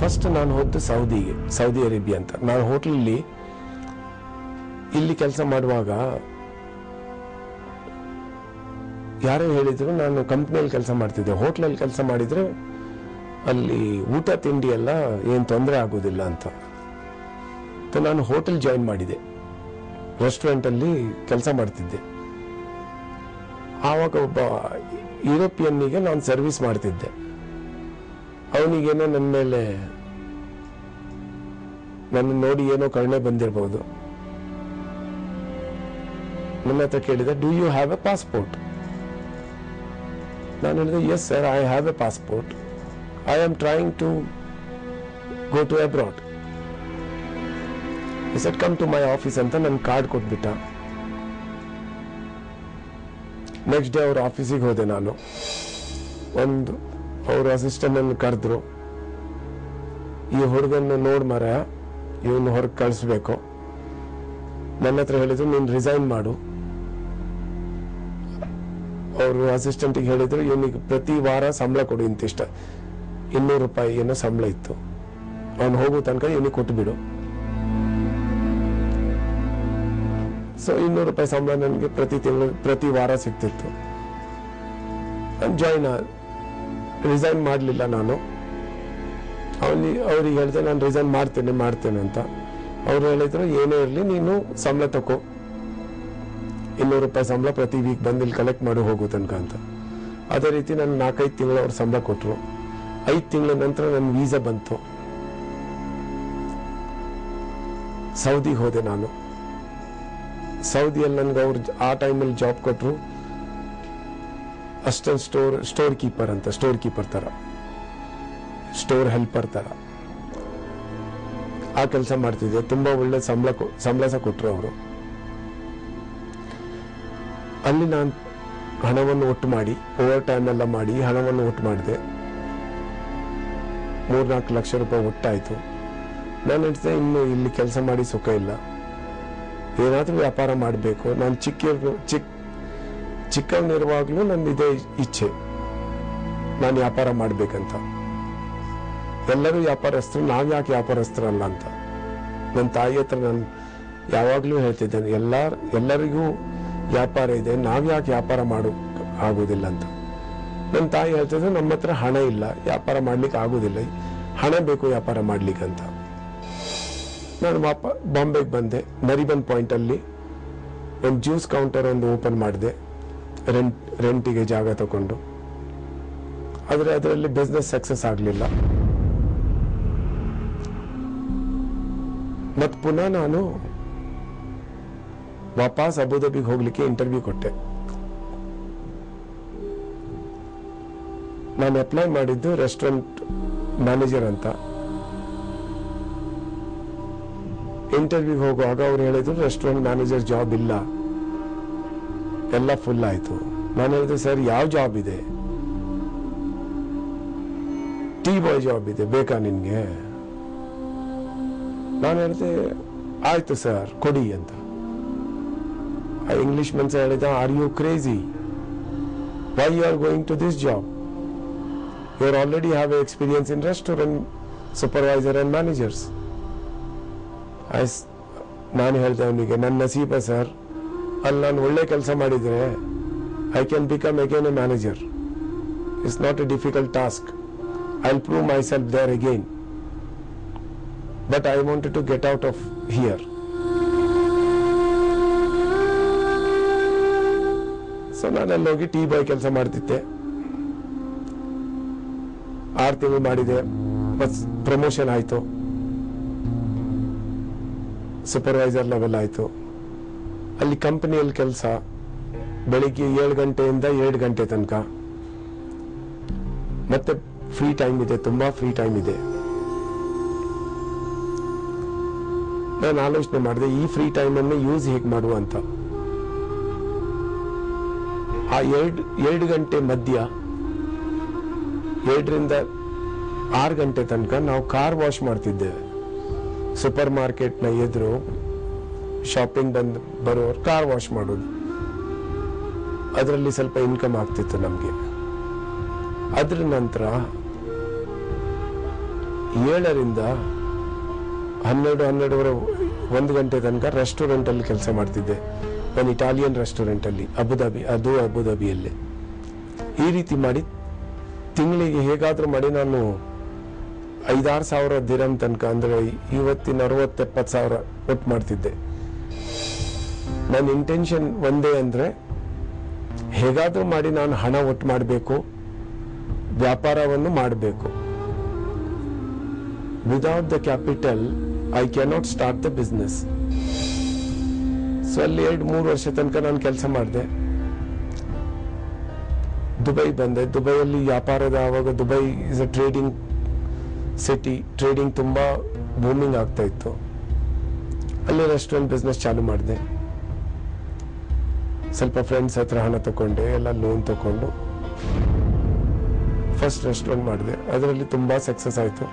First ನಾನು ಹೋದ್ದು Saudi Arabia ಅಂತ. ನಾನು ಹೋಟ್ಲಲ್ಲಿ ಇಲ್ಲಿ ಕೆಲಸ ಮಾಡುವಾಗ ಯಾರೋ ಹೇಳಿದ್ರು ನಾನು ಕಂಪ್ನಿಯಲ್ಲಿ ಕೆಲಸ ಮಾಡ್ತಿದ್ದೆ, ಹೋಟ್ಲಲ್ಲಿ ಕೆಲಸ ಮಾಡಿದ್ರೆ ಅಲ್ಲಿ ಊಟ ತಿಂಡಿ ಎಲ್ಲ ಏನು ತೊಂದರೆ ಆಗೋದಿಲ್ಲ ಅಂತ. ನಾನು ಹೋಟೆಲ್ ಜಾಯಿನ್ ಮಾಡಿದೆ, ರೆಸ್ಟೋರೆಂಟಲ್ಲಿ ಕೆಲಸ ಮಾಡ್ತಿದ್ದೆ. ಆವಾಗ ಒಬ್ಬ ಯುರೋಪಿಯನ್ನಿಗೆ ನಾನು ಸರ್ವಿಸ್ ಮಾಡ್ತಿದ್ದೆ. ಅವನಿಗೇನೋ ನನ್ನ ಮೇಲೆ ನನ್ನ ನೋಡಿ ಏನೋ ಕರುಣೆ ಬಂದಿರಬಹುದು. ನನ್ನ ಹತ್ರ ಕೇಳಿದ, do you have a passport? ನಾನು ಹೇಳಿದೆ, yes sir, I have a passport. I am trying to go to abroad. He said, come to my office ಅಂತ ನನ್ನ ಕಾರ್ಡ್ ಕೊಟ್ಬಿಟ್ಟ. ನೆಕ್ಸ್ಟ್ ಡೇ ಅವ್ರ ಆಫೀಸಿಗೆ ಹೋದೆ ನಾನು. ಅವ್ರ ಅಸಿಸ್ಟೆಂಟ್ ಅನ್ನು ಕರೆದ್ರು. ಈ ಹುಡುಗನ್ನು ನೋಡ್ ಮರ, ಇವನು ಹೊರಗೆ ಕಳಿಸ್ಬೇಕು. ನನ್ನ ಹತ್ರ ಹೇಳಿದ್ರು, ನೀನು ರಿಸೈನ್ ಮಾಡು. ಅವರು ಅಸಿಸ್ಟೆಂಟಿಗೆ ಹೇಳಿದ್ರು, ಇವನಿಗೆ ಪ್ರತಿ ವಾರ ಸಂಬಳ ಕೊಡು ಇಂತಿಷ್ಟ, 200 ರೂಪಾಯಿ ಏನೋ ಸಂಬಳ ಇತ್ತು. ಅವನು ಹೋಗೋ ತನಕ ಇವನಿಗೆ ಕೊಟ್ಟುಬಿಡು. ಸೊ 200 ರೂಪಾಯಿ ಸಂಬಳ ನನಗೆ ಪ್ರತಿ ವಾರ ಸಿಗ್ತಿತ್ತು. ನಾನು ರಿಸೈನ್ ಮಾಡಲಿಲ್ಲ. ನಾನು ಅವ್ರಿಗೆ ಹೇಳಿದೆ, ನಾನು ರಿಸೈನ್ ಮಾಡ್ತೇನೆ ಅಂತ. ಅವ್ರು ಹೇಳಿದ್ರು, ಏನೇ ಇರಲಿ ನೀನು ಸಂಬಳ ತಗೋ, 200 ರೂಪಾಯಿ ಸಂಬಳ ಪ್ರತಿ ವೀಕ್ ಬಂದು ಇಲ್ಲಿ ಕಲೆಕ್ಟ್ ಮಾಡಿ ಹೋಗೋ ತನಕ ಅಂತ. ಅದೇ ರೀತಿ ನಾನು 4-5 ತಿಂಗಳು ಅವ್ರು ಸಂಬಳ ಕೊಟ್ಟರು. 5 ತಿಂಗಳ ನಂತರ ನನ್ನ ವೀಸಾ ಬಂತು. ಸೌದಿಗೆ ಹೋದೆ ನಾನು. ಸೌದಿಯಲ್ಲಿ ನನಗೆ ಅವ್ರು ಆ ಟೈಮಲ್ಲಿ ಜಾಬ್ ಕೊಟ್ಟರು, ಅಸಿಸ್ಟೆಂಟ್ ಸ್ಟೋರ್ ಕೀಪರ್ ಅಂತ, ಸ್ಟೋರ್ ಕೀಪರ್ ತರ, ಸ್ಟೋರ್ ಹೆಲ್ಪರ್ ತರ ಆ ಕೆಲಸ ಮಾಡ್ತಿದ್ದೆ. ತುಂಬಾ ಒಳ್ಳೆ ಸಂಬಳ ಸಹ ಕೊಟ್ಟರು ಅವರು. ಅಲ್ಲಿ ನಾನು ಹಣವನ್ನು ಒಟ್ಟು ಮಾಡಿ, ಓವರ್ ಟೈಮ್ ಎಲ್ಲ ಮಾಡಿ ಹಣವನ್ನು ಒಟ್ಟು ಮಾಡಿದೆ. 3-4 ಲಕ್ಷ ರೂಪಾಯಿ ಒಟ್ಟಾಯ್ತು. ನಾನು ಹೇಳ್ತಿದ್ದೆ, ಇನ್ನು ಇಲ್ಲಿ ಕೆಲಸ ಮಾಡಿ ಸುಖ ಇಲ್ಲ, ಏನಾದ್ರೂ ವ್ಯಾಪಾರ ಮಾಡಬೇಕು. ನಾನು ಚಿಕ್ಕವನಿರುವಾಗ್ಲೂ ನನ್ನ ಇದೇ ಇಚ್ಛೆ, ನಾನು ವ್ಯಾಪಾರ ಮಾಡ್ಬೇಕಂತ. ಎಲ್ಲರೂ ವ್ಯಾಪಾರಸ್ಥರು, ನಾವ್ ಯಾಕೆ ವ್ಯಾಪಾರಸ್ಥರಲ್ಲ ಅಂತ ನನ್ನ ತಾಯಿ ಹತ್ರ ನಾನು ಯಾವಾಗ್ಲೂ ಹೇಳ್ತಿದ್ದೇನೆ. ಎಲ್ಲರಿಗೂ ವ್ಯಾಪಾರ ಇದೆ, ನಾವ್ ಯಾಕೆ ವ್ಯಾಪಾರ ಆಗೋದಿಲ್ಲ ಅಂತ. ನನ್ನ ತಾಯಿ ಹೇಳ್ತಿದ್ರು, ನಮ್ಮ ಹತ್ರ ಹಣ ಇಲ್ಲ, ವ್ಯಾಪಾರ ಮಾಡ್ಲಿಕ್ಕೆ ಆಗೋದಿಲ್ಲ, ಹಣ ಬೇಕು ವ್ಯಾಪಾರ ಮಾಡ್ಲಿಕ್ಕಂತ. ನಾನು ಬಾಂಬೆಗೆ ಬಂದೆ. ನರಿಬನ್ ಪಾಯಿಂಟ್ ಅಲ್ಲಿ ಒಂದು ಜ್ಯೂಸ್ ಕೌಂಟರ್ ಒಂದು ಓಪನ್ ಮಾಡಿದೆ, ರೆಂಟಿಗೆ ಜಾಗ ತಗೊಂಡು. ಆದ್ರೆ ಅದರಲ್ಲಿ ಬಿಸ್ನೆಸ್ ಸಕ್ಸಸ್ ಆಗಲಿಲ್ಲ. ಮತ್ ಪುನಃ ನಾನು ವಾಪಸ್ ಅಬುದಾಬಿಗೆ ಹೋಗ್ಲಿಕ್ಕೆ ಇಂಟರ್ವ್ಯೂ ಕೊಟ್ಟೆ. ನಾನು ಅಪ್ಲೈ ಮಾಡಿದ್ದು ರೆಸ್ಟೋರೆಂಟ್ ಮ್ಯಾನೇಜರ್ ಅಂತ. ಇಂಟರ್ವ್ಯೂಗೆ ಹೋಗುವಾಗ ಅವ್ರು ಹೇಳಿದ್ರು, ರೆಸ್ಟೋರೆಂಟ್ ಮ್ಯಾನೇಜರ್ ಜಾಬ್ ಇಲ್ಲ, ಎಲ್ಲ ಫುಲ್ ಆಯ್ತು. ನಾನು ಹೇಳಿದೆ, ಸರ್ ಯಾವ ಜಾಬ್ ಇದೆ? ಟೀ ಬಾಯ್ ಜಾಬ್ ಇದೆ, ಬೇಕಾ ನಿನ್ಗೆ? ನಾನು ಹೇಳಿದೆ, ಆಯ್ತು ಸರ್ ಕೊಡಿ ಅಂತ. ಆ ಇಂಗ್ಲಿಷ್ ಮನ್ಸ ಹೇಳಿದ, are you crazy? Why you are going to this job? You are already have experience in restaurant supervisor and managers. ನಾನು ಹೇಳ್ದೆ ಅವನಿಗೆ, ನನ್ನ ನಸೀಬ ಸರ್, ಅಲ್ಲಿ ನಾನು ಒಳ್ಳೆ ಕೆಲಸ ಮಾಡಿದ್ರೆ I can become again a manager. It's not a difficult task. I will prove myself there again, but I wanted to get out of here. So ನಾನು ಅಲ್ಲಿ ಹೋಗಿ ಟೀ ಬಾಯ್ ಕೆಲಸ ಮಾಡ್ತಿದ್ದೆ. 6 ತಿಂಗಳು ಮಾಡಿದೆ. ಪ್ರಮೋಷನ್ ಆಯ್ತು, ಸೂಪರ್ವೈಸರ್ ಲೆವೆಲ್ ಆಯ್ತು. ಅಲ್ಲಿ ಕಂಪನಿಯಲ್ಲಿ ಕೆಲಸ ಬೆಳಿಗ್ಗೆ 7 ಗಂಟೆಯಿಂದ 7 ಗಂಟೆ ತನಕ. ಮತ್ತೆ ಫ್ರೀ ಟೈಮ್ ಇದೆ, ತುಂಬಾ ಫ್ರೀ ಟೈಮ್ ಇದೆ. ನಾನು ಆಲೋಚನೆ ಮಾಡಿದೆ, ಈ ಫ್ರೀ ಟೈಮ್ ಅನ್ನು ಯೂಸ್ ಹೇಗೆ ಮಾಡುವ ಅಂತ. ಆ 2 ಗಂಟೆ ಮಧ್ಯ 7 ರಿಂದ 6 ಗಂಟೆ ತನಕ ನಾವು ಕಾರ್ ವಾಶ್ ಮಾಡ್ತಿದ್ದೇವೆ. ಸೂಪರ್ ಮಾರ್ಕೆಟ್ ನ ಎದುರು ಶಾಪಿಂಗ್ ಬರೋರು ಕಾರ್ ವಾಶ್ ಮಾಡೋದು. ಅದರಲ್ಲಿ ಸ್ವಲ್ಪ ಇನ್ಕಮ್ ಆಗ್ತಿತ್ತು ನಮ್ಗೆ. ಅದ್ರ ನಂತರ 7ರಿಂದ 12-12:30 1 ಗಂಟೆ ತನಕ ರೆಸ್ಟೋರೆಂಟಲ್ಲಿ ಕೆಲಸ ಮಾಡ್ತಿದ್ದೆ. ಒಂದು ಇಟಾಲಿಯನ್ ರೆಸ್ಟೋರೆಂಟಲ್ಲಿ ಅಬುದಾಬಿಯಲ್ಲಿ. ಈ ರೀತಿ ಮಾಡಿ ತಿಂಗಳಿಗೆ ಹೇಗಾದರೂ ಮಾಡಿ ನಾನು 5-6 ಸಾವಿರ ದಿರಂ ತನಕ, ಅಂದರೆ ಇವತ್ತಿನ 60-70 ಸಾವಿರ ಒಟ್ಟು ಮಾಡ್ತಿದ್ದೆ. ನನ್ನ ಇಂಟೆನ್ಷನ್ ಒಂದೇ, ಅಂದರೆ ಹೇಗಾದರೂ ಮಾಡಿ ನಾನು ಹಣ ಒಟ್ಟು ಮಾಡಬೇಕು, ವ್ಯಾಪಾರವನ್ನು ಮಾಡಬೇಕು. Without the capital I cannot start the business. So ಅಲ್ಲಿ 2-3 ವರ್ಷ ತನಕ ನಾನು ಕೆಲಸ ಮಾಡಿದೆ. ದುಬೈ ಬಂದೆ. ದುಬೈಯಲ್ಲಿ ವ್ಯಾಪಾರದ, ಆವಾಗ Dubai is a trading city. Trading ತುಂಬ ಬೂಮಿಂಗ್ ಆಗ್ತಾ ಇತ್ತು. ಅಲ್ಲಿ ರೆಸ್ಟೋರೆಂಟ್ ಬಿಸ್ನೆಸ್ ಚಾಲು ಮಾಡಿದೆ. ಸ್ವಲ್ಪ ಫ್ರೆಂಡ್ಸ್ ಹತ್ರ ಹಣ ತಗೊಂಡೆ, ಎಲ್ಲ ಲೋನ್ ತಗೊಂಡು ಫಸ್ಟ್ ರೆಸ್ಟೋರೆಂಟ್ ಮಾಡಿದೆ. ಅದರಲ್ಲಿ ತುಂಬ ಸಕ್ಸಸ್ ಆಯಿತು.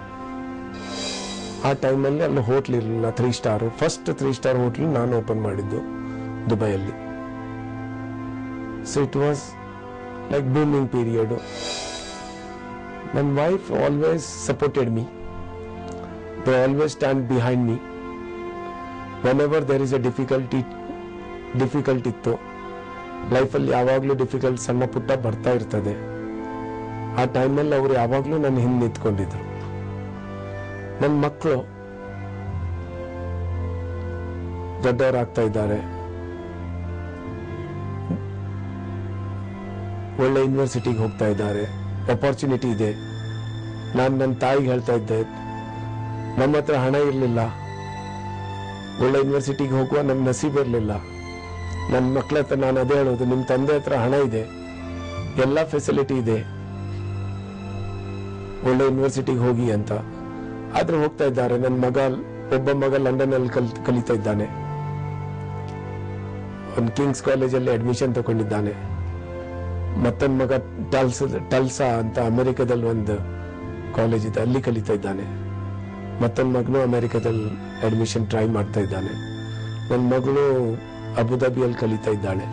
ಆ ಟೈಮಲ್ಲಿ ಅಲ್ಲಿ ಹೋಟ್ಲ್ ಇರಲಿಲ್ಲ, 3 ಸ್ಟಾರ್. ಫಸ್ಟ್ 3 ಸ್ಟಾರ್ ಹೋಟ್ಲ್ ನಾನು ಓಪನ್ ಮಾಡಿದ್ದು ದುಬೈಯಲ್ಲಿ. So it was like booming period. ನನ್ನ wife always supported me. They always stand behind me whenever there is a difficult ಇತ್ತು ಲೈಫಲ್ಲಿ. ಯಾವಾಗಲೂ ಡಿಫಿಕಲ್ಟ್ ಸಣ್ಣ ಪುಟ್ಟ ಬರ್ತಾ ಇರ್ತದೆ. ಆ ಟೈಮಲ್ಲಿ ಅವರು ಯಾವಾಗಲೂ ನನ್ನ ಹಿಂದೆ ನಿಂತ್ಕೊಂಡಿದ್ರು. ನನ್ನ ಮಕ್ಕಳು ದೊಡ್ಡವರಾಗ್ತಾ ಇದ್ದಾರೆ, ಒಳ್ಳೆ ಯೂನಿವರ್ಸಿಟಿಗೆ ಹೋಗ್ತಾ ಇದ್ದಾರೆ, ಅಪಾರ್ಚುನಿಟಿ ಇದೆ. ನಾನು ನನ್ನ ತಾಯಿಗೆ ಹೇಳ್ತಾ ಇದ್ದೆ, ನಮ್ಮ ಹತ್ರ ಹಣ ಇರಲಿಲ್ಲ, ಒಳ್ಳೆ ಯೂನಿವರ್ಸಿಟಿಗೆ ಹೋಗುವ ನಮ್ಮ ನಸೀಬ್ ಇರಲಿಲ್ಲ. ನನ್ನ ಮಕ್ಕಳ ಹತ್ರ ನಾನು ಅದೇ ಹೇಳೋದು, ನಿಮ್ಮ ತಂದೆ ಹತ್ರ ಹಣ ಇದೆ, ಎಲ್ಲ ಫೆಸಿಲಿಟಿ ಇದೆ, ಒಳ್ಳೆ ಯೂನಿವರ್ಸಿಟಿಗೆ ಹೋಗಿ ಅಂತ. ಆದ್ರೆ ಹೋಗ್ತಾ ಇದ್ದಾರೆ. ನನ್ನ ಒಬ್ಬ ಮಗ ಲಂಡನ್ ಅಲ್ಲಿ ಕಲಿತಾ ಇದ್ದಾನೆ, ಒಂದು ಕಿಂಗ್ಸ್ ಕಾಲೇಜಲ್ಲಿ ಅಡ್ಮಿಷನ್ ತಗೊಂಡಿದ್ದಾನೆ. ಮತ್ತೊಂದು ಮಗ ಟಲ್ಸಾ ಅಂತ ಅಮೆರಿಕದಲ್ಲಿ ಒಂದು ಕಾಲೇಜ್ ಇದೆ, ಅಲ್ಲಿ ಕಲಿತಾ ಇದ್ದಾನೆ. ಮತ್ತೊಂದು ಮಗನು ಅಮೆರಿಕದಲ್ಲಿ ಅಡ್ಮಿಷನ್ ಟ್ರೈ ಮಾಡ್ತಾ ಇದ್ದಾನೆ. ನನ್ನ ಮಗಳು ಅಬುದಾಬಿಯಲ್ಲಿ ಕಲಿತಾ ಇದ್ದಾಳೆ.